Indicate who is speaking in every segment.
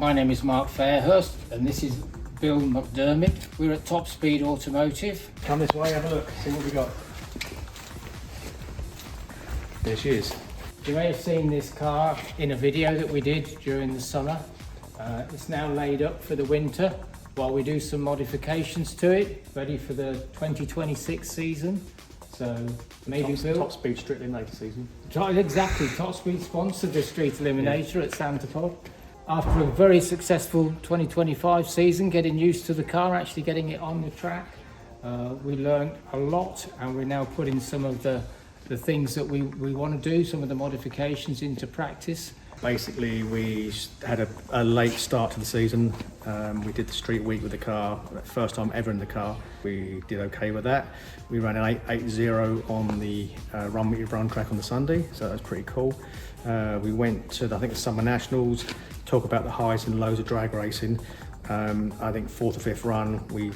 Speaker 1: My name is Mark Fairhurst and this is Bill McDermott. We're at Top Speed Automotive.
Speaker 2: Come this way, have a look, see what we got. There she is.
Speaker 1: You may have seen this car in a video that we did during the summer. It's now laid up for the winter while we do some modifications to it, ready for the 2026 season. So maybe Bill...
Speaker 2: Top Speed Street Eliminator season.
Speaker 1: Exactly, Top Speed sponsored the Street Eliminator at Santapod. After a very successful 2025 season, getting used to the car, actually getting it on the track, we learned a lot, and we're now putting some of the things that we want to do, some of the modifications into practice.
Speaker 2: Basically, we had a late start to the season. We did the street week with the car, first time ever in the car. We did okay with that. We ran an 8.0 on the run track on the Sunday, so that was pretty cool. We went to, I think, the Summer Nationals, talk about the highs and lows of drag racing. I think fourth or fifth run, we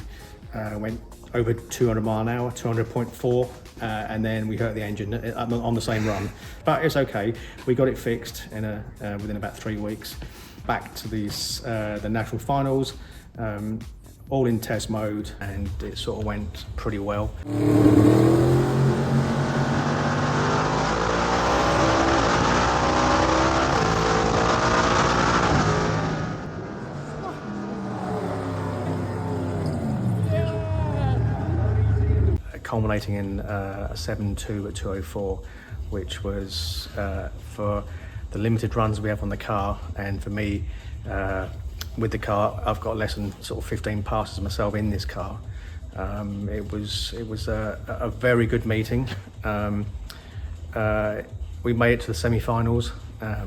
Speaker 2: went over 200 mile an hour, 200.4, and then we hurt the engine on the same run. But it's okay, we got it fixed within about 3 weeks. Back to the national finals, all in test mode, and it sort of went pretty well. Culminating in a 7.2 at 204, which was for the limited runs we have on the car, and for me with the car, I've got less than sort of 15 passes myself in this car. It was a very good meeting. We made it to the semi-finals.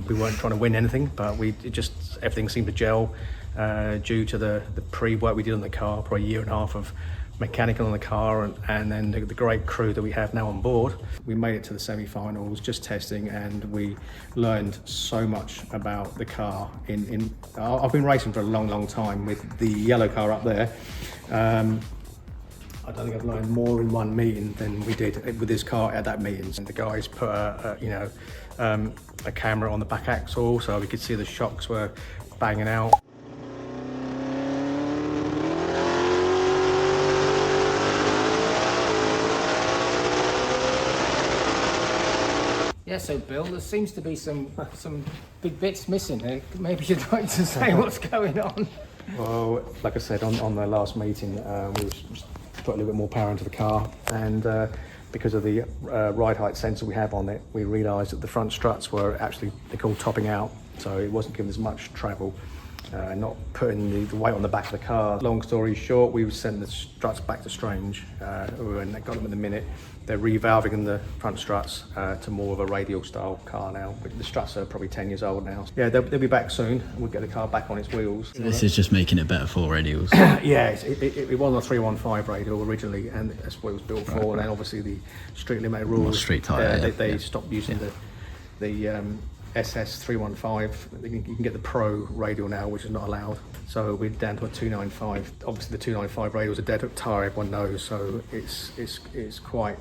Speaker 2: We weren't trying to win anything, but everything seemed to gel due to the pre-work we did on the car, probably a year and a half of mechanical on the car, and then the great crew that we have now on board. We made it to the semi-finals, just testing, and we learned so much about the car. I've been racing for a long time with the yellow car up there. I don't think I've learned more in one meeting than we did with this car at that meeting. And the guys put a camera on the back axle so we could see the shocks were banging out.
Speaker 1: Yeah, so Bill, there seems to be some big bits missing here. Maybe you'd like to say what's going on?
Speaker 2: Well, like I said, on the last meeting, we put a little bit more power into the car, and because of the ride height sensor we have on it, we realised that the front struts were actually, they're called topping out, so it wasn't giving us much travel. Not putting the weight on the back of the car. Long story short, we sent the struts back to Strange, and they got them in a minute. They're revalving the front struts to more of a radial style car now. But the struts are probably 10 years old now. Yeah, they'll be back soon. We'll get the car back on its wheels.
Speaker 3: This is just making it better for radials.
Speaker 2: Yeah, it was a 315 radial originally, and that's what it was built for. Right. And then obviously the street limit rules,
Speaker 3: street tyre,
Speaker 2: they stopped using the SS 315. You can get the Pro radial now, which is not allowed. So we're down to a 295. Obviously the 295 radial is a dead tyre, everyone knows. So it's quite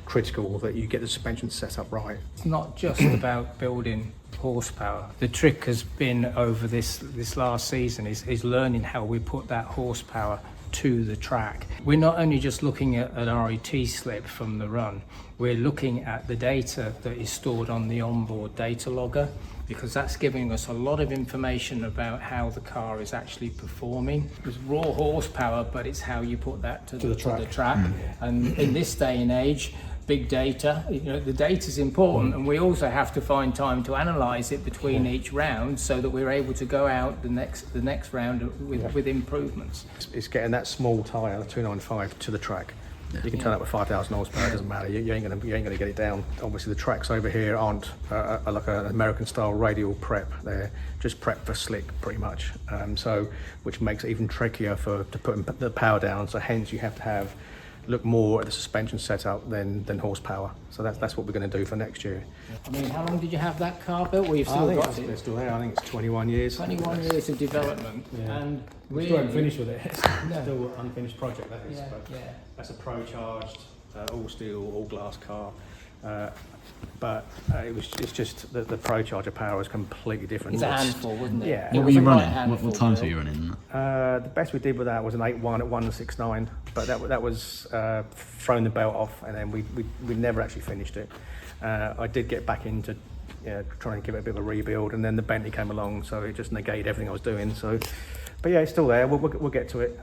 Speaker 2: critical that you get the suspension set up right.
Speaker 1: It's not just about building horsepower. The trick has been over this last season is learning how we put that horsepower to the track. We're not only just looking at an RET slip from the run, we're looking at the data that is stored on the onboard data logger, because that's giving us a lot of information about how the car is actually performing. It's raw horsepower, but it's how you put that to the track. And in this day and age, big data, the data is important, and we also have to find time to analyze it between each round so that we're able to go out the next round with improvements.
Speaker 2: It's getting that small tyre, the 295, to the track. You can turn up with 5,000 horsepower, it doesn't matter. You ain't gonna get it down. Obviously the tracks over here aren't like an American style radial prep. They're just prep for slick pretty much. Which makes it even trickier to put the power down. So hence you have to look more at the suspension setup than horsepower. So that's what we're going to do for next year.
Speaker 1: I mean, how long did you have that car built? Well, you've still got it.
Speaker 2: It's still there. I think it's 21 years.
Speaker 1: 21 years of development.
Speaker 2: Yeah.
Speaker 1: And
Speaker 2: we still haven't finished with it. It's
Speaker 1: no.
Speaker 2: still an unfinished project, that is.
Speaker 1: Yeah,
Speaker 2: That's a pro-charged, all steel, all glass car. But it's just the Pro Charger power is completely different.
Speaker 1: It's a handful, wasn't it?
Speaker 2: Yeah.
Speaker 1: It
Speaker 3: What were
Speaker 1: was
Speaker 3: you
Speaker 1: a
Speaker 3: running?
Speaker 1: handful,
Speaker 3: What times were
Speaker 1: Bill.
Speaker 3: you running?
Speaker 2: The best we did with that was an 8.1 at 1:69, but that was throwing the belt off, and then we never actually finished it. I did get back into trying to give it a bit of a rebuild, and then the Bentley came along, so it just negated everything I was doing. So, but yeah, it's still there. We'll get to it.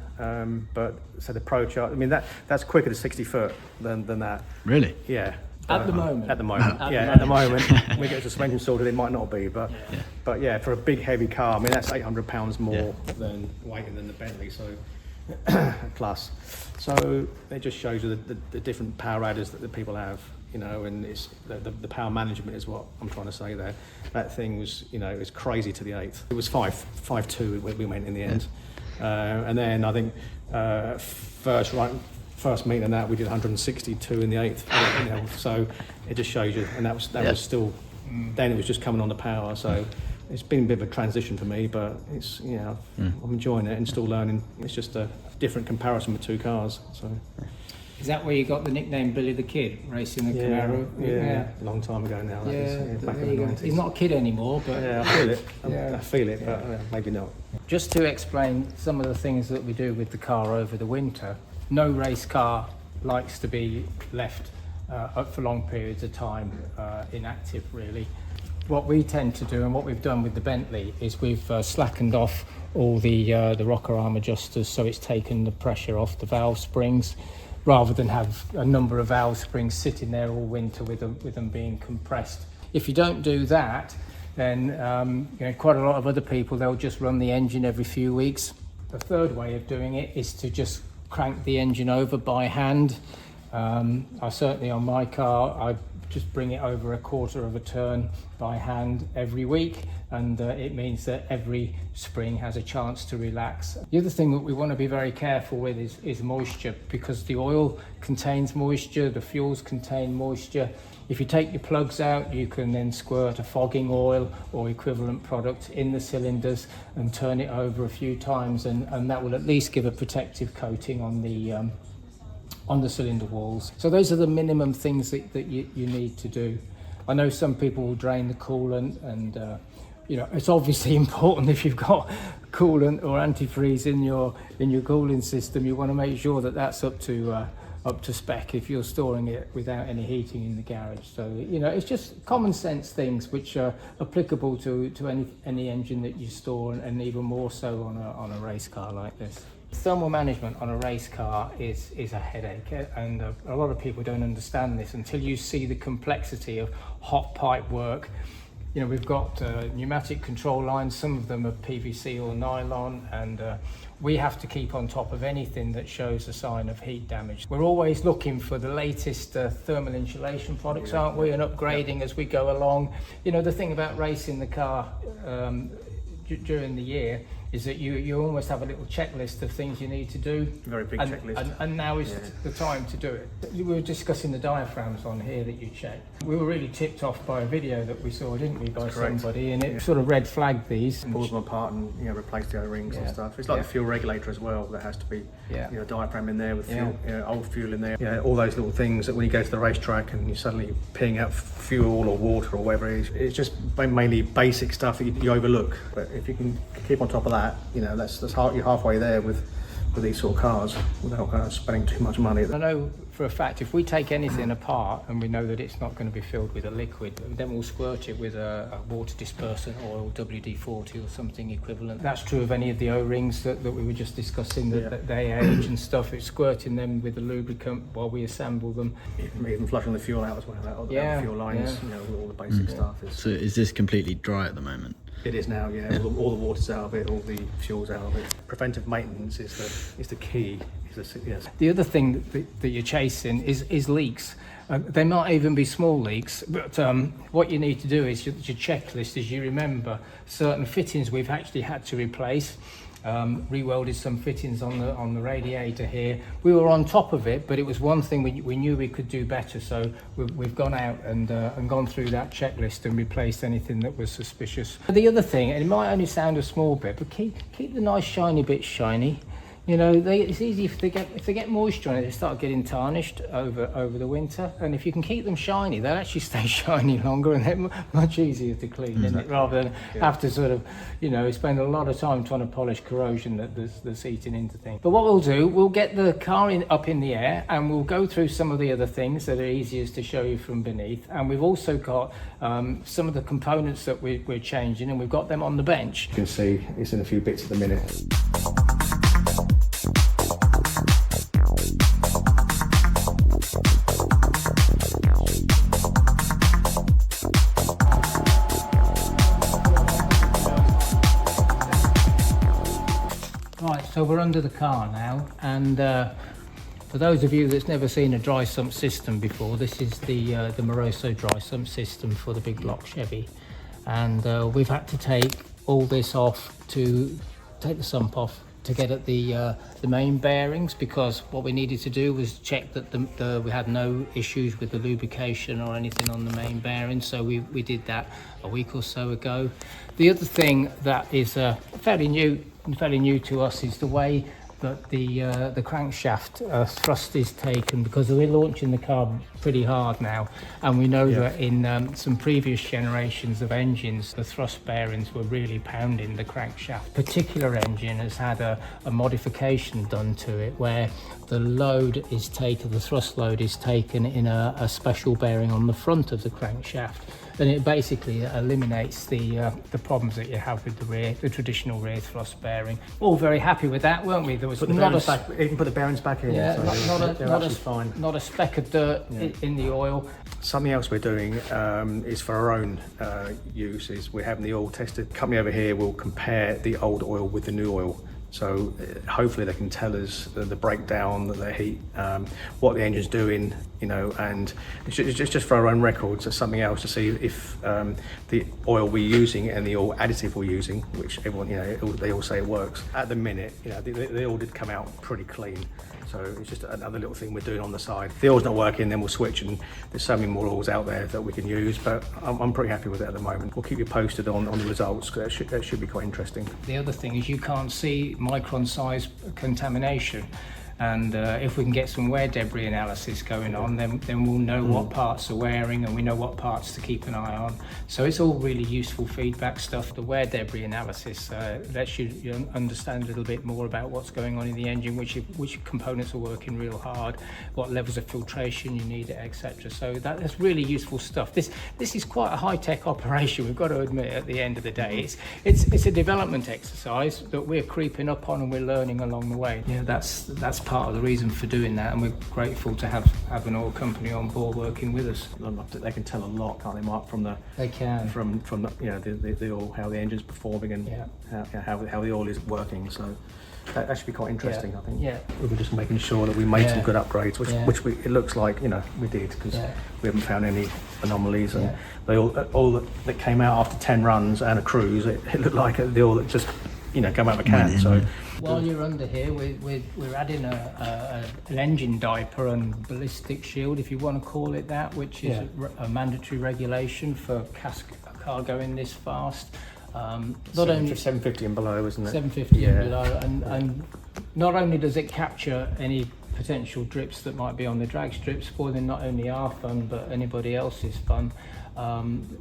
Speaker 2: But so the Pro Charger, I mean that's quicker to 60 foot than that.
Speaker 3: Really?
Speaker 2: Yeah.
Speaker 1: At the moment.
Speaker 2: At the moment.
Speaker 1: At
Speaker 2: Yeah.
Speaker 1: the
Speaker 2: At the moment, we get the suspension sorted. It might not be, but yeah, for a big heavy car, I mean that's 800 pounds more than weighting than the Bentley. So plus, so it just shows you the different power adders that the people have. And it's the power management is what I'm trying to say there. That thing was, it was crazy to the 8th. It was 5.2 we went in the end. And then I think first meeting and that we did 162 in the 8th. So it just shows you, and that was still, then it was just coming on the power. So it's been a bit of a transition for me, but it's, I'm enjoying it and still learning. It's just a different comparison with two cars. So.
Speaker 1: Is that where you got the nickname Billy the Kid, racing the Camaro?
Speaker 2: Yeah, a long time ago now. That is, back in the 90s.
Speaker 1: He's not a kid anymore, but
Speaker 2: Yeah, I feel it. I feel it, but maybe not.
Speaker 1: just to explain some of the things that we do with the car over the winter, no race car likes to be left up for long periods of time inactive, really. What we tend to do, and what we've done with the Bentley, is we've slackened off all the rocker arm adjusters, so it's taken the pressure off the valve springs, rather than have a number of valve springs sitting there all winter with them being compressed. If you don't do that, then quite a lot of other people, they'll just run the engine every few weeks. The third way of doing it is to just crank the engine over by hand. I certainly, on my car, I just bring it over a quarter of a turn by hand every week, and it means that every spring has a chance to relax. The other thing that we want to be very careful with is moisture, because the oil contains moisture, the fuels contain moisture. If you take your plugs out, you can then squirt a fogging oil or equivalent product in the cylinders and turn it over a few times, and that will at least give a protective coating on the cylinder walls. So those are the minimum things that you need to do. I know some people will drain the coolant, and it's obviously important if you've got coolant or antifreeze in your cooling system. You want to make sure that that's up to spec if you're storing it without any heating in the garage. So it's just common sense things which are applicable to any engine that you store, and even more so on a race car like this. Thermal management on a race car is a headache, and a lot of people don't understand this until you see the complexity of hot pipe work. We've got pneumatic control lines, some of them are PVC or nylon, and we have to keep on top of anything that shows a sign of heat damage. We're always looking for the latest thermal insulation products, aren't we, and upgrading as we go along. The thing about racing the car during the year is that you almost have a little checklist of things you need to do.
Speaker 2: Very big checklist.
Speaker 1: And now is the time to do it. We were discussing the diaphragms on here that you checked. We were really tipped off by a video that we saw, didn't we, by somebody, and it sort of red flagged these.
Speaker 2: Pulls them apart and replace the O-rings and stuff. It's like the fuel regulator as well. There has to be diaphragm in there with fuel, old fuel in there. All those little things that when you go to the racetrack and you're suddenly peeing out fuel or water or whatever it is, it's just mainly basic stuff that you overlook. But if you can keep on top of that, you're halfway there with these sort of cars without spending too much money.
Speaker 1: I know for a fact if we take anything apart and we know that it's not going to be filled with a liquid, then we'll squirt it with a water dispersant oil, WD-40 or something equivalent. That's true of any of the O-rings that we were just discussing, that they age and stuff. It's squirting them with a lubricant while we assemble them.
Speaker 2: Even flushing the fuel out as well, out the fuel lines, all the basic stuff.
Speaker 3: So is this completely dry at the moment?
Speaker 2: It is now, all the water's out of it, all the fuel's out of it. Preventive maintenance is the key. Yes.
Speaker 1: The other thing that you're chasing is leaks. They might even be small leaks, but what you need to do is your checklist is you remember certain fittings we've actually had to replace. Re-welded some fittings on the radiator here. We were on top of it, but it was one thing we knew we could do better, so we've gone out and gone through that checklist and replaced anything that was suspicious. The other thing, and it might only sound a small bit, but keep the nice shiny bits shiny. You know, it's easy if they get moisture on it, they start getting tarnished over the winter. And if you can keep them shiny, they'll actually stay shiny longer, and they're much easier to clean, isn't it? Rather than have to sort of, you know, spend a lot of time trying to polish corrosion that's eating into things. But what we'll do, we'll get the car up in the air, and we'll go through some of the other things that are easiest to show you from beneath. And we've also got some of the components that we're changing, and we've got them on the bench.
Speaker 2: You can see it's in a few bits at the minute.
Speaker 1: Right, so we're under the car now, and for those of you that's never seen a dry sump system before, this is the Moroso dry sump system for the big block Chevy, and we've had to take all this off to take the sump off to get at the main bearings, because what we needed to do was check that we had no issues with the lubrication or anything on the main bearings. So we did that a week or so ago. The other thing that is fairly new to us is the way that the crankshaft thrust is taken, because we're launching the car pretty hard now, and we know that in some previous generations of engines, the thrust bearings were really pounding the crankshaft. Particular engine has had a modification done to it where the load is taken, the thrust load is taken in a special bearing on the front of the crankshaft. And it basically eliminates the problems that you have with the traditional rear thrust bearing. All very happy with that, weren't we? There was
Speaker 2: Even put the bearings back in.
Speaker 1: Yeah,
Speaker 2: so they're fine.
Speaker 1: Not a speck of dirt in the oil.
Speaker 2: Something else we're doing is for our own use. Is we're having the oil tested. Company over here will compare the old oil with the new oil. So hopefully they can tell us the breakdown, the heat, what the engine's doing, you know, and it's just for our own records. There's something else to see if the oil we're using and the oil additive we're using, which everyone, you know, they all say it works. At the minute, you know, the oil did come out pretty clean. So it's just another little thing we're doing on the side. If the oil's not working, then we'll switch, and there's so many more oils out there that we can use, but I'm pretty happy with it at the moment. We'll keep you posted on the results, because that should be quite interesting.
Speaker 1: The other thing is you can't see micron size contamination. And if we can get some wear debris analysis going on, then we'll know what parts are wearing, and we know what parts to keep an eye on. So it's all really useful feedback stuff. The wear debris analysis lets you understand a little bit more about what's going on in the engine, which components are working real hard, what levels of filtration you need, etc. So that's really useful stuff. This is quite a high-tech operation, we've got to admit. At the end of the day, it's a development exercise that we're creeping up on, and we're learning along the way. Yeah, that's part of the reason for doing that, and we're grateful to have an oil company on board working with us.
Speaker 2: They can tell a lot, can't they, Mark? From the you know, the oil, how the engine's performing, and how the oil is working. So that should be quite interesting, I think. Yeah, we were just making sure that we made some good upgrades, which it looks like, you know, we did, because we haven't found any anomalies, and they all that came out after 10 runs and a cruise, it looked like the oil that just, you know, come out of a can. So
Speaker 1: while you're under here, we're adding an engine diaper and ballistic shield, if you want to call it that, which is a mandatory regulation for a car going this fast. Not only
Speaker 2: 750 and below, isn't it?
Speaker 1: 750 and below, and not only does it capture any potential drips that might be on the drag strip, spoiling not only our fun but anybody else's fun.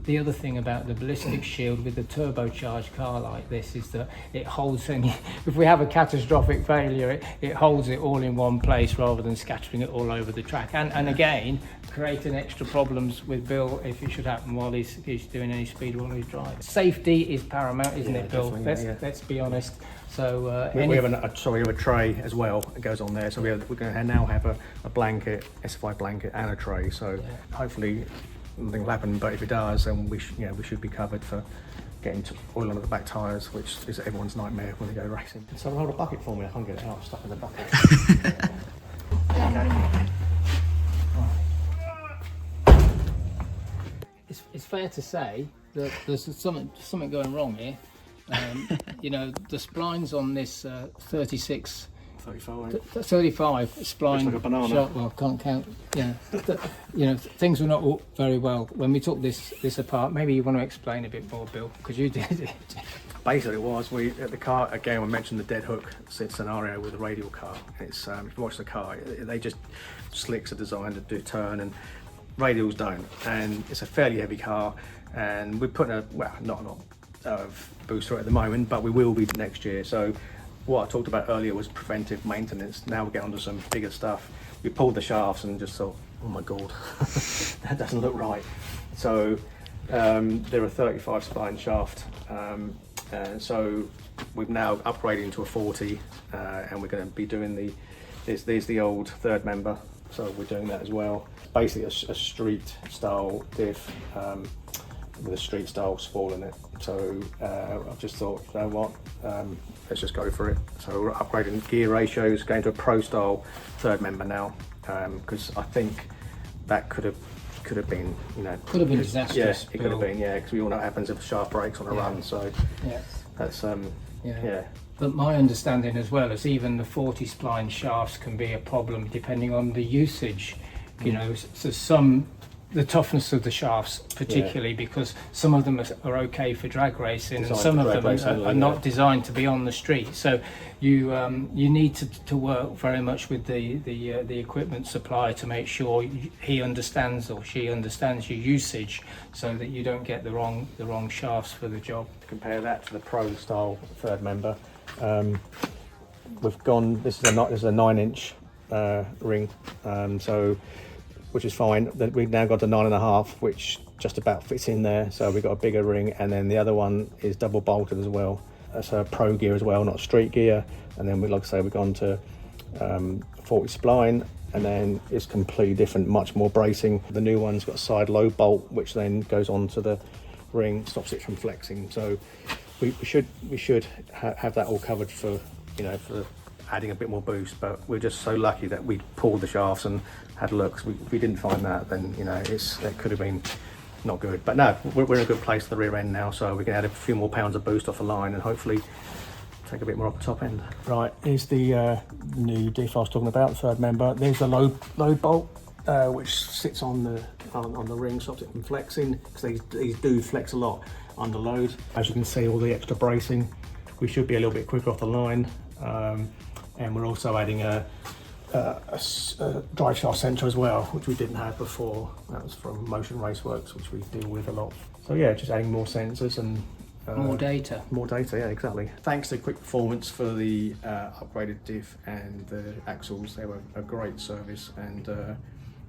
Speaker 1: The other thing about the ballistic shield with a turbocharged car like this is that it holds any, if we have a catastrophic failure, it holds it all in one place rather than scattering it all over the track, and again creating extra problems with Bill if it should happen while he's doing any speed while he's driving. Safety is paramount, isn't it, Bill? Let's be honest. So
Speaker 2: we have a tray as well that goes on there, so we're going to now have a blanket, SFI blanket, and a tray, so hopefully nothing will happen, but if it does, then we should be covered for getting oil onto the back tyres, which is everyone's nightmare when they go racing. Can someone hold a bucket for me? I can't get it out, stuck in the bucket.
Speaker 1: It's fair to say that there's something going wrong here. You know, the splines on this 36
Speaker 2: 35.
Speaker 1: 35 spline.
Speaker 2: Looks like a banana.
Speaker 1: Shaft, well, can't count. Yeah, you know, things were not all very well when we took this apart. Maybe you want to explain a bit more, Bill, because you did it.
Speaker 2: Basically, it was at the car again. We mentioned the dead hook scenario with the radial car. It's if you watch the car, they just slicks are designed to do turn and radials don't, and it's a fairly heavy car. And we're putting not a lot of booster at the moment, but we will be next year. So what I talked about earlier was preventive maintenance. Now we're getting onto some bigger stuff. We pulled the shafts and just thought, oh my god, that doesn't look right. So they're a 35 spline shaft, and so we've now upgraded into a 40, and we're going to be doing there's the old third member, so we're doing that as well. Basically a street style diff with a street style spool in it. So I've just thought, you know what, let's just go for it. So we're upgrading gear ratios, going to a pro style third member now, because I think that could have been, you know,
Speaker 1: Could have been disastrous.
Speaker 2: Yeah, it could have been, yeah, because we all know what happens if a shaft breaks on a run. So
Speaker 1: Yeah.
Speaker 2: that's yeah.
Speaker 1: But my understanding as well is even the 40 spline shafts can be a problem depending on the usage. You know, so the toughness of the shafts, particularly because some of them are okay for drag racing, and some of them are not designed to be on the street. So you need to work very much with the equipment supplier to make sure he understands or she understands your usage, so that you don't get the wrong shafts for the job.
Speaker 2: Compare that to the pro style third member. We've gone. This is a 9-inch ring, so. Which is fine. Then we've now got a 9.5, which just about fits in there. So we've got a bigger ring, and then the other one is double bolted as well. That's a pro gear as well, not street gear. And then like I say, we've gone to 40 spline, and then it's completely different, much more bracing. The new one's got a side low bolt, which then goes onto the ring, stops it from flexing. So we should have that all covered for adding a bit more boost, but we're just so lucky that we pulled the shafts and had a look. If we didn't find that, then it could have been not good. But no, we're in a good place for the rear end now, so we can add a few more pounds of boost off the line and hopefully take a bit more off the top end. Right, here's the new diff I was talking about, the third member. There's the low bolt, which sits on the ring, stops it from flexing, because these do flex a lot under load. As you can see, all the extra bracing, we should be a little bit quicker off the line. And we're also adding a drive shaft sensor as well, which we didn't have before. That was from Motion Raceworks, which we deal with a lot. So yeah, just adding more sensors and
Speaker 1: More data.
Speaker 2: More data, yeah, exactly. Thanks to Quick Performance for the upgraded diff and the axles. They were a great service, and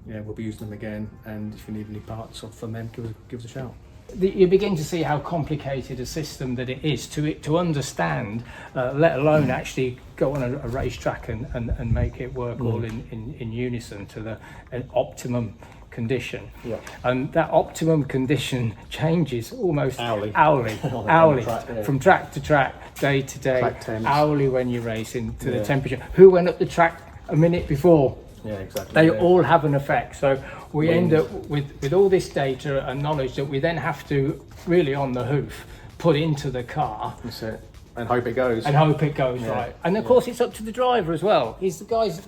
Speaker 2: we'll be using them again. And if you need any parts off from them, give us a shout.
Speaker 1: You begin to see how complicated a system that it is to understand, let alone actually go on a racetrack and make it work all in unison to an optimum condition.
Speaker 2: Yeah.
Speaker 1: And that optimum condition changes almost hourly
Speaker 2: track,
Speaker 1: from track to track, day to day, hourly when you're racing, to the temperature. Who went up the track a minute before?
Speaker 2: Yeah, exactly.
Speaker 1: They all have an effect. So we end up with all this data and knowledge that we then have to really on the hoof put into the car.
Speaker 2: That's it. And hope it goes.
Speaker 1: Right. And of course it's up to the driver as well. He's the guy's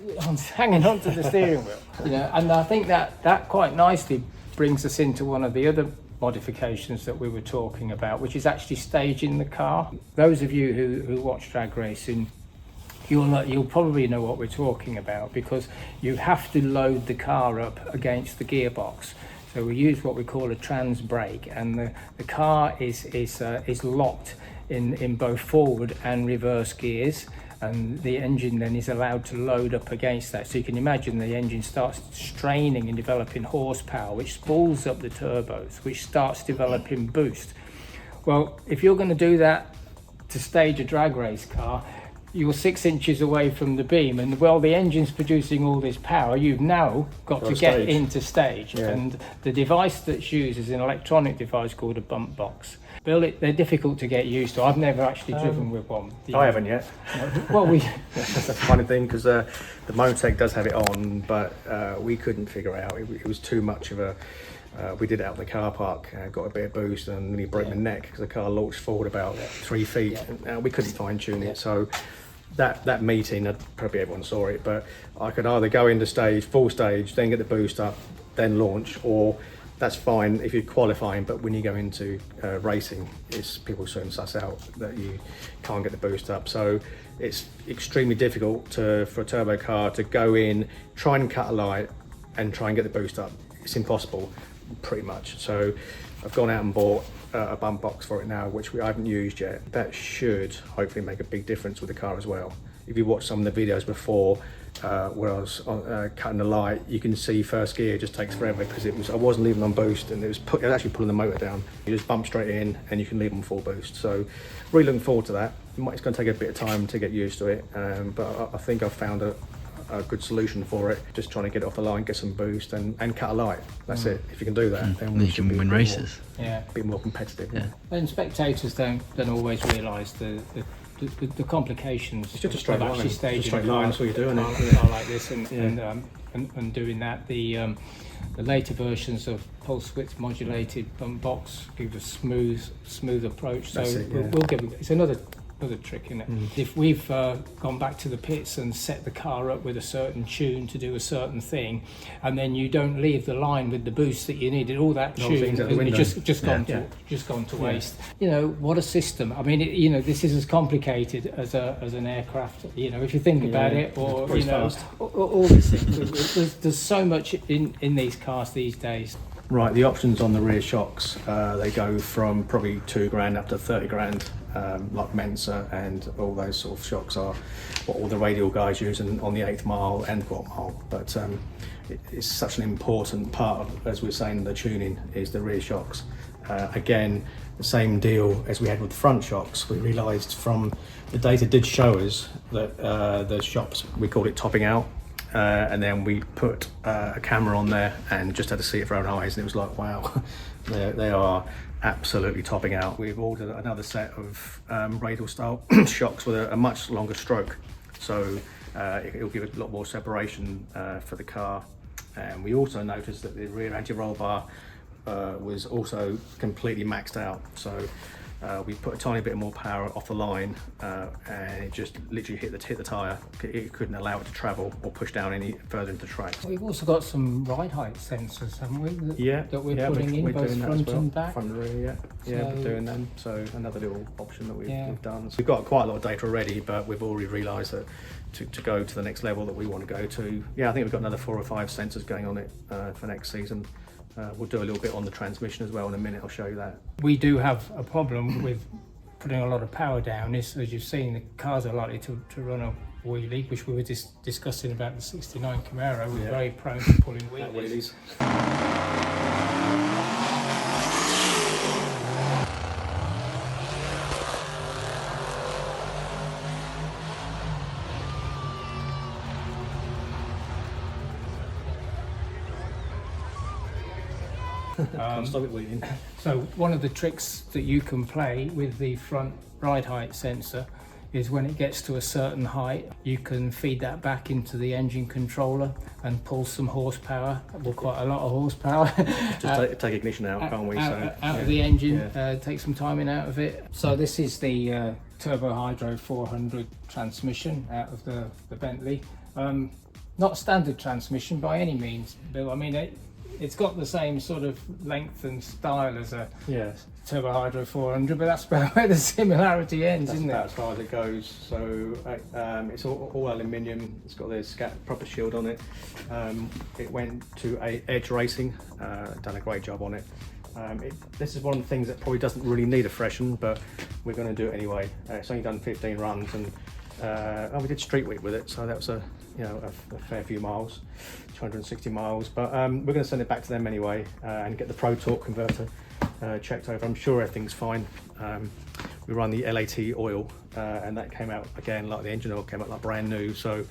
Speaker 1: hanging onto the steering wheel. And I think that quite nicely brings us into one of the other modifications that we were talking about, which is actually staging the car. Those of you who watch drag racing, you'll probably know what we're talking about, because you have to load the car up against the gearbox. So we use what we call a trans brake, and the car is locked in both forward and reverse gears, and the engine then is allowed to load up against that. So you can imagine the engine starts straining and developing horsepower, which spools up the turbos, which starts developing boost. Well, if you're going to do that to stage a drag race car, you're 6 inches away from the beam, and while the engine's producing all this power, you've now got to get into stage. Yeah. And the device that's used is an electronic device called a bump box. Bill, they're difficult to get used to. I've never actually driven with one.
Speaker 2: I haven't yet.
Speaker 1: Well,
Speaker 2: that's a funny thing, because the Motec does have it on, but we couldn't figure out. It was too much of a. We did it out in the car park, got a bit of boost, and nearly broke my neck because the car launched forward about 3 feet. And we couldn't fine tune it, so that meeting, probably everyone saw it, but I could either go into full stage, then get the boost up, then launch, or that's fine if you're qualifying, but when you go into racing, people soon suss out that you can't get the boost up. So it's extremely difficult for a turbo car to go in, try and cut a light, and try and get the boost up. It's impossible, pretty much. So I've gone out and bought a bump box for it now, which I haven't used yet. That should hopefully make a big difference with the car as well. If you watch some of the videos before, where I was cutting the light, you can see first gear just takes forever because I wasn't leaving on boost, and it was actually pulling the motor down. You just bump straight in and you can leave on full boost. So really looking forward to that. It's going to take a bit of time to get used to it, but I think I've found a good solution for it. Just trying to get it off the line, get some boost, and cut a light. That's it. If you can do that, then
Speaker 3: you can win races.
Speaker 1: Yeah,
Speaker 2: a bit more competitive.
Speaker 3: Yeah.
Speaker 1: And spectators don't always realise the complications.
Speaker 2: It's just a straight
Speaker 1: of
Speaker 2: line.
Speaker 1: actually staging
Speaker 2: It's a straight
Speaker 1: a car,
Speaker 2: line, that's what you're doing.
Speaker 1: a car like this and doing that. The later versions of pulse width modulated bump box give a smooth approach. So
Speaker 2: That's it, yeah.
Speaker 1: we'll give it. It's another trick in it. If we've gone back to the pits and set the car up with a certain tune to do a certain thing, and then you don't leave the line with the boost that you needed, all that tune just gone to waste. You know, what a system. I mean, this is as complicated as an aircraft. You know, if you think about it, or all these things. There's so much in these cars these days.
Speaker 2: Right, the options on the rear shocks, they go from probably $2,000 up to 30 grand, like Mensa and all those sort of shocks are what all the radial guys use on the 8th mile and quad mile. But it's such an important part of, as we're saying, the tuning is the rear shocks. Again, the same deal as we had with the front shocks. We realised from the data did show us that the shocks, we called it topping out. And then we put a camera on there and just had to see it for our own eyes, and it was like, wow, they are absolutely topping out. We've ordered another set of radial style shocks with a much longer stroke, so it'll give a lot more separation for the car. And we also noticed that the rear anti-roll bar was also completely maxed out, so we put a tiny bit more power off the line, and it just literally hit the tyre. It couldn't allow it to travel or push down any further into the track.
Speaker 1: We've also got some ride height sensors, haven't we? That we're putting in
Speaker 2: we're
Speaker 1: both
Speaker 2: doing
Speaker 1: front
Speaker 2: that as well.
Speaker 1: and back.
Speaker 2: Front and rear,
Speaker 1: So-
Speaker 2: we're doing them. So another little option that we've done. So we've got quite a lot of data already, but we've already realised that to go to the next level that we want to go to, I think we've got another 4 or 5 sensors going on it for next season. We'll do a little bit on the transmission as well in a minute. I'll show you that.
Speaker 1: We do have a problem with putting a lot of power down. As you've seen, the cars are likely to run a wheelie, which we were discussing about the 69 Camaro. We're very prone to pulling wheelies.
Speaker 2: Stop it bleeding.
Speaker 1: So one of the tricks that you can play with the front ride height sensor is when it gets to a certain height, you can feed that back into the engine controller and pull some horsepower, well, quite a lot of horsepower.
Speaker 2: Just take ignition out, can't we?
Speaker 1: Out of the engine, take some timing out of it. So this is the Turbo Hydro 400 transmission out of the Bentley. Not a standard transmission by any means, Bill. I mean, it's got the same sort of length and style as a Turbo Hydro 400, but that's about where the similarity ends, isn't it?
Speaker 2: That's about as far as it goes. So it's all aluminium. It's got the proper shield on it. It went to Edge Racing, done a great job on it. This is one of the things that probably doesn't really need a freshen, but we're going to do it anyway. It's only done 15 runs, and we did street week with it, so that was a fair few miles, 260 miles. But we're going to send it back to them anyway and get the Pro Torque converter checked over. I'm sure everything's fine. We run the LAT oil, and that came out again, like the engine oil came out like brand new. So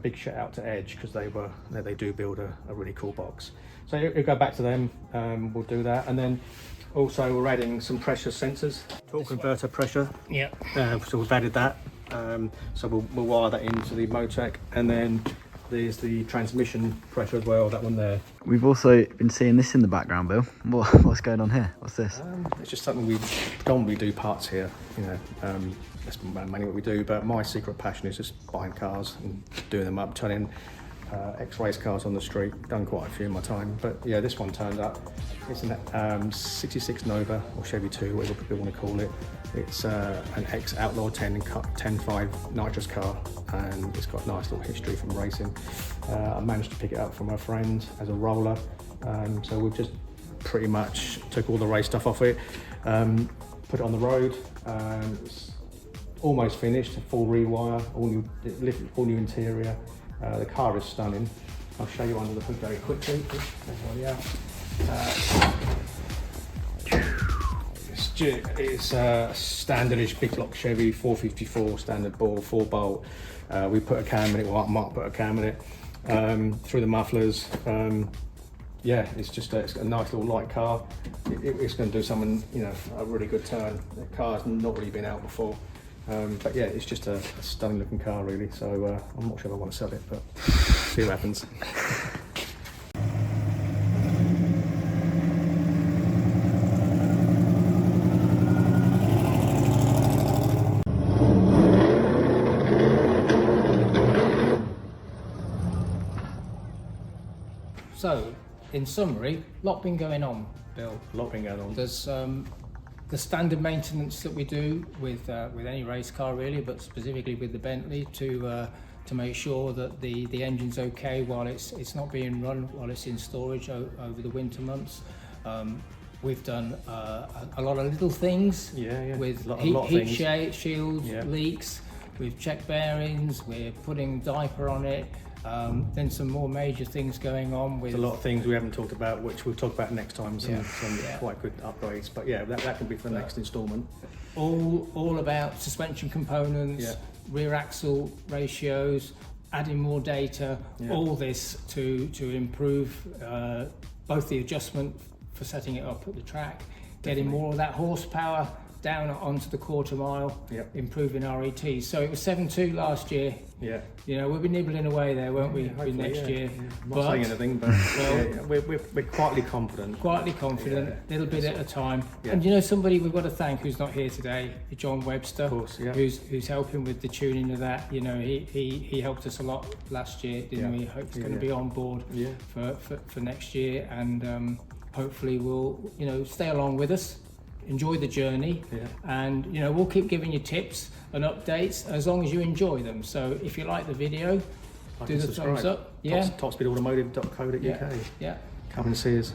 Speaker 2: big shout out to Edge, because they do build a really cool box. So it'll go back to them. We'll do that, and then also we're adding some pressure sensors, torque converter pressure. So we've added that. So we'll wire that into the Motec, and then There's the transmission pressure as well, that one there.
Speaker 3: We've also been seeing this in the background, Bill. What's going on here? What's this?
Speaker 2: It's just something we predominantly do parts here, you know. That's mainly what we do, but my secret passion is just buying cars and doing them up, turning X-race cars on the street. Done quite a few in my time, but yeah, this one turned up. It's an 66 Nova, or Chevy 2, whatever people want to call it. It's an ex-Outlaw 10.5 nitrous car, and it's got a nice little history from racing. I managed to pick it up from a friend as a roller, so we've just pretty much took all the race stuff off it, put it on the road. It's almost finished, full rewire, all new interior. The car is stunning. I'll show you under the hood very quickly. It's a standardish big block Chevy 454 standard ball, 4-bolt. We put a cam in it, well, Mark put a cam in it, through the mufflers. Yeah, it's a nice little light car. It's going to do something, you know, a really good turn. The car's not really been out before. But yeah, it's just a stunning looking car really, so I'm not sure if I want to sell it, but see what happens.
Speaker 1: So, in summary, a lot been going on, Bill.
Speaker 2: A lot been going on.
Speaker 1: There's the standard maintenance that we do with any race car really, but specifically with the Bentley to make sure that the engine's okay while it's not being run, while it's in storage over the winter months. We've done a lot of little things with heat shields, leaks. We've checked bearings. We're putting diaper on it. Then some more major things going on with...
Speaker 2: There's a lot of things we haven't talked about, which we'll talk about next time, some quite good upgrades, but yeah, that can be for the next instalment.
Speaker 1: All about suspension components, rear axle ratios, adding more data, all this to improve both the adjustment for setting it up at the track, getting more of that horsepower down onto the quarter mile, improving RET. So it was 7.2 last year.
Speaker 2: Yeah.
Speaker 1: You know, we'll be nibbling away there, won't we, next year?
Speaker 2: I'm not saying anything, but we're quietly confident.
Speaker 1: Quietly confident, little bit at a time. And you know, somebody we've got to thank who's not here today, John Webster,
Speaker 2: of course,
Speaker 1: who's helping with the tuning of that. You know, he helped us a lot last year, didn't he? Hope he's going to be on board for next year, and hopefully will, you know, stay along with us. Enjoy the journey, and you know, we'll keep giving you tips and updates as long as you enjoy them. So if you like the video, do the thumbs up.
Speaker 2: Topspeedautomotive.co.uk.
Speaker 1: Yeah.
Speaker 2: Come and see us.